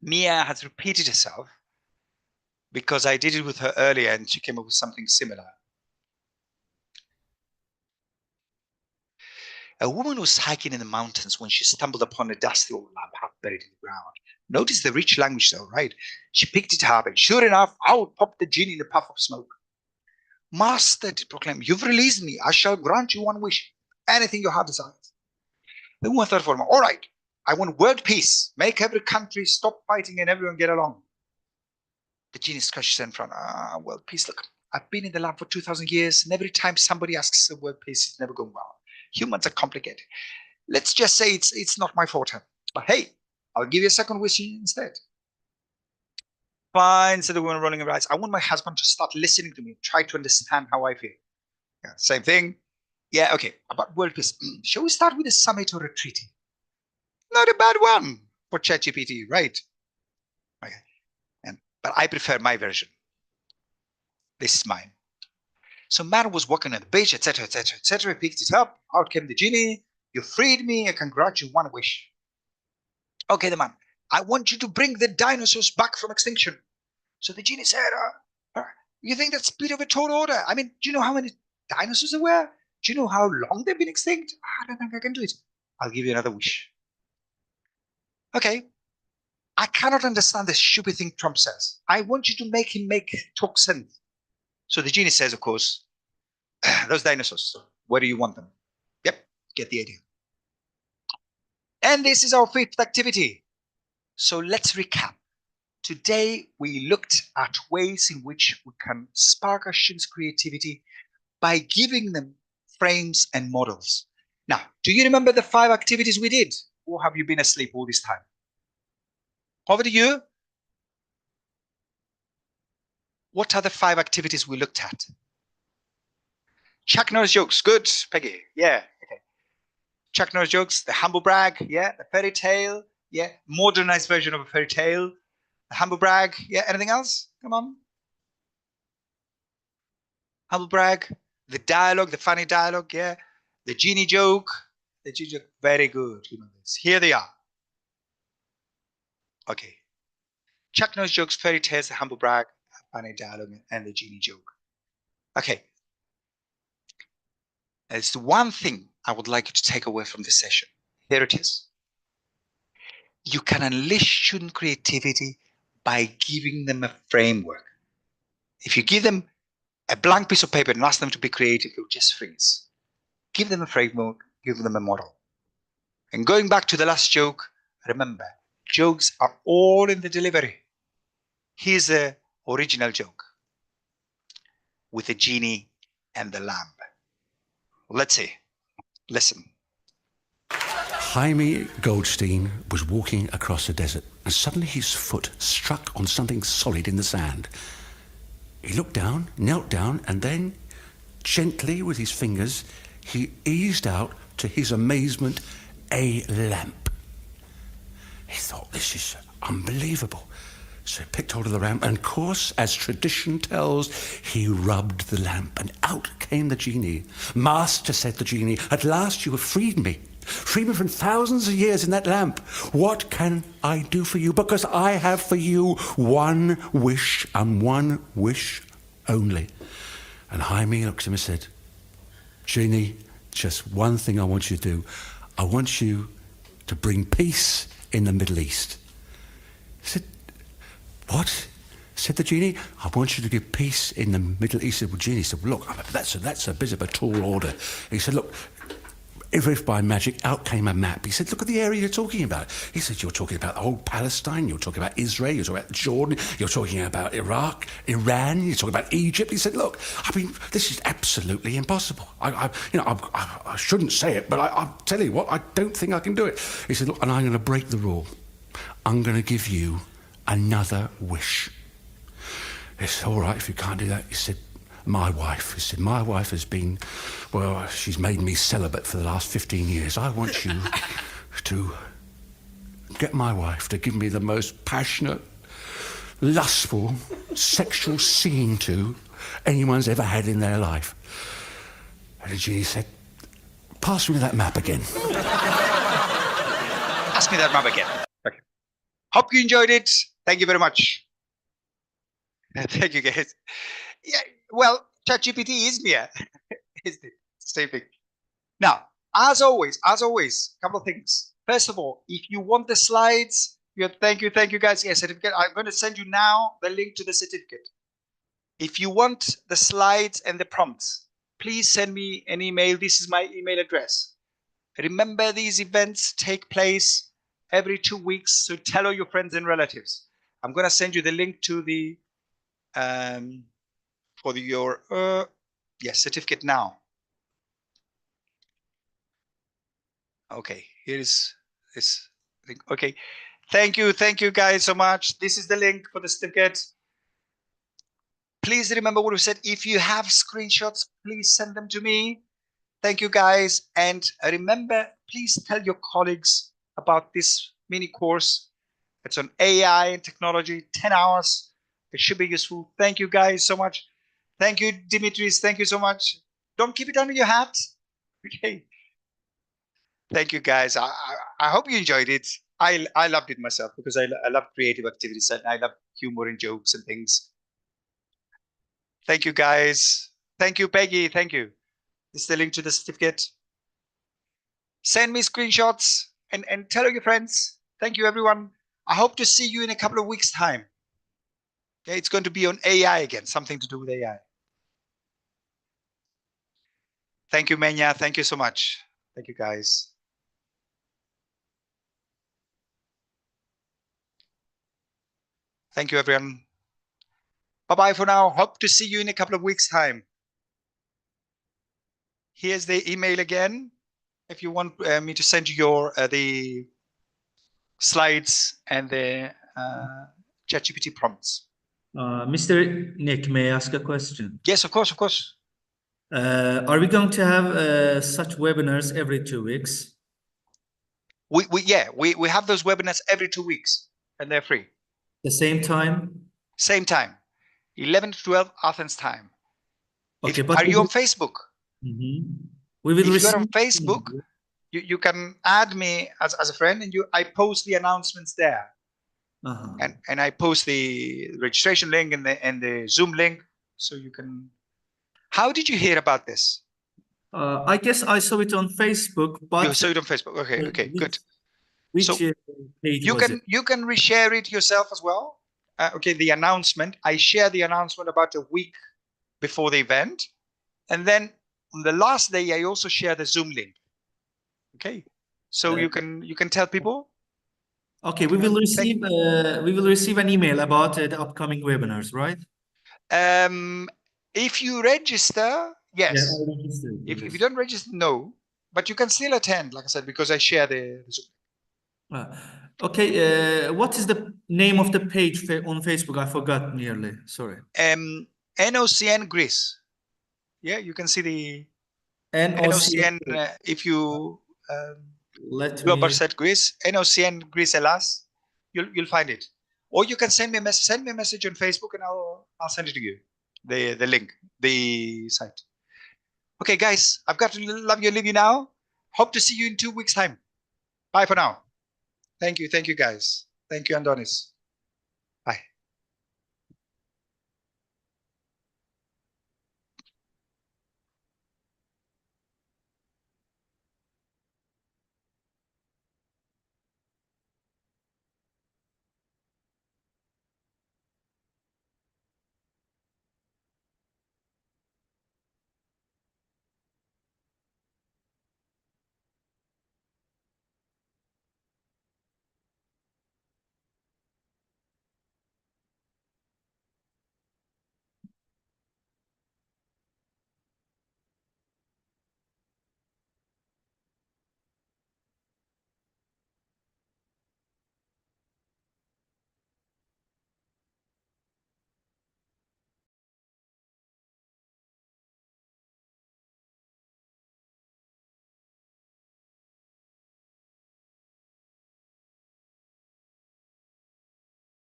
Mia has repeated herself because I did it with her earlier and she came up with something similar. A woman was hiking in the mountains when she stumbled upon a dusty old lamp half buried in the ground. Notice the rich language though, right? She picked it up and sure enough, out popped the genie in a puff of smoke. Master, it proclaimed, you've released me. I shall grant you one wish, anything your heart desires. The woman thought for a moment, all right, I want world peace. Make every country stop fighting and everyone get along. The genie scratched his head in front. World peace. Look, I've been in the lab for 2,000 years, and every time somebody asks the world peace, it's never going well. Humans are complicated. Let's just say it's not my forte. But hey, I'll give you a second wish instead. Fine, said the woman rolling her eyes. I want my husband to start listening to me, try to understand how I feel. Yeah, same thing. Yeah, okay. About world peace. Shall we start with a summit or a treaty? Not a bad one for ChatGPT, right? Okay. But I prefer my version. This is mine. So man was walking on the beach, etc., etc., etc. Picked it up. Out came the genie. You freed me. I can grant you one wish. Okay, the man. I want you to bring the dinosaurs back from extinction. So the genie said, you think that's a bit of a tall order? I mean, do you know how many dinosaurs there were? Do you know how long they've been extinct? I don't think I can do it. I'll give you another wish. Okay. I cannot understand the stupid thing Trump says. I want you to make him talk sense. So the genie says, of course, those dinosaurs, where do you want them? Yep, get the idea. And this is our fifth activity. So let's recap. Today, we looked at ways in which we can spark our students' creativity by giving them frames and models. Now, do you remember the 5 activities we did? Or have you been asleep all this time? Over to you. What are the 5 activities we looked at? Chuck Norris jokes. Good, Peggy. Yeah, okay. Chuck Norris jokes, the humble brag, yeah, the fairy tale, yeah, modernized version of a fairy tale, the humble brag, yeah, anything else? Come on. Humble brag, the dialogue, the funny dialogue, yeah, the genie joke, very good. You know this. Here they are. Okay. Chuck Norris jokes, fairy tales, the humble brag, funny dialogue, and the genie joke. Okay. There's the one thing I would like you to take away from this session. Here it is. You can unleash student creativity by giving them a framework. If you give them a blank piece of paper and ask them to be creative, they'll just freeze. Give them a framework, give them a model. And going back to the last joke, remember, jokes are all in the delivery. Here's the original joke with the genie and the lamp. Let's see. Listen. Jaime Goldstein was walking across the desert, and suddenly his foot struck on something solid in the sand. He looked down, knelt down, and then, gently with his fingers, he eased out, to his amazement, a lamp. He thought, this is unbelievable. So he picked hold of the lamp, and of course, as tradition tells, he rubbed the lamp, and out came the genie. Master, said the genie, at last you have freed me. Freed me from thousands of years in that lamp. What can I do for you? Because I have for you one wish, and one wish only. And Jaime looked at him and said, Genie, just one thing I want you to do. I want you to bring peace in the Middle East. He said, what? Said the genie. I want you to give peace in the Middle East. Well, genie said, well, look, that's a bit of a tall order. He said, look, if by magic, out came a map. He said, look at the area you're talking about. He said, you're talking about old Palestine, you're talking about Israel, you're talking about Jordan, you're talking about Iraq, Iran, you're talking about Egypt. He said, look, I mean, this is absolutely impossible. I shouldn't say it, but I'll tell you what, I don't think I can do it. He said, look, and I'm going to break the rule. I'm going to give you another wish. He said, all right, if you can't do that. He said, my wife has been, well, she's made me celibate for the last 15 years. I want you to get my wife to give me the most passionate, lustful, sexual scene to anyone's ever had in their life. And the genie said, pass me that map again. Ask me that map again. Okay. Hope you enjoyed it. Thank you very much. Thank you, guys. Yeah, well, ChatGPT is Mia. Isn't it? Same thing. Now, as always, couple of things. First of all, if you want the slides, thank you guys. Yeah, certificate. I'm going to send you now the link to the certificate. If you want the slides and the prompts, please send me an email. This is my email address. Remember, these events take place every 2 weeks, so tell all your friends and relatives. I'm going to send you the link to the your certificate now. Okay, here is this link. Okay, thank you guys so much. This is the link for the certificate. Please remember what we said. If you have screenshots, please send them to me. Thank you guys, and remember, please tell your colleagues about this mini course. It's on AI and technology, 10 hours. It should be useful. Thank you guys so much. Thank you, Dimitris. Thank you so much. Don't keep it under your hat. Okay. Thank you guys. I hope you enjoyed it. I loved it myself because I love creative activities and I love humor and jokes and things. Thank you guys. Thank you, Peggy. Thank you. This is the link to the certificate. Send me screenshots and tell your friends. Thank you, everyone. I hope to see you in a couple of weeks' time. Okay, it's going to be on AI again, something to do with AI. Thank you, Menya. Thank you so much. Thank you, guys. Thank you, everyone. Bye-bye for now. Hope to see you in a couple of weeks' time. Here's the email again. If you want me to send you your the slides and the ChatGPT prompts. Mr. Nick, may I ask a question? Yes, of course, of course. Are we going to have such webinars every 2 weeks? We have those webinars every 2 weeks, and they're free. The same time? Same time, 11 to 12 Athens time. Okay, are you on Facebook? We will if you're on Facebook, you can add me as a friend, and I post the announcements there. And I post the registration link and the Zoom link, so you can. How did you hear about this? I guess I saw it on Facebook, but you saw it on Facebook. Okay, good. Which so page you can reshare it yourself as well. Okay, the announcement. I share the announcement about a week before the event, and then on the last day I also share the Zoom link. Okay, so you can tell people. Okay, we will receive an email about the upcoming webinars, right? If you register, yes. Yeah, I'll register. If you don't register, no. But you can still attend, like I said, because I share the Zoom. Okay, what is the name of the page on Facebook? I forgot nearly. Sorry. NOCN Greece. Yeah, you can see the NOCN if you Global Set Greece, NOCN Greece Hellas, you'll find it. Or you can send me a message on Facebook and I'll send it to you. The link, the site. Okay, guys, I've got to love you and leave you now. Hope to see you in 2 weeks' time. Bye for now. Thank you, guys. Thank you, Andonis.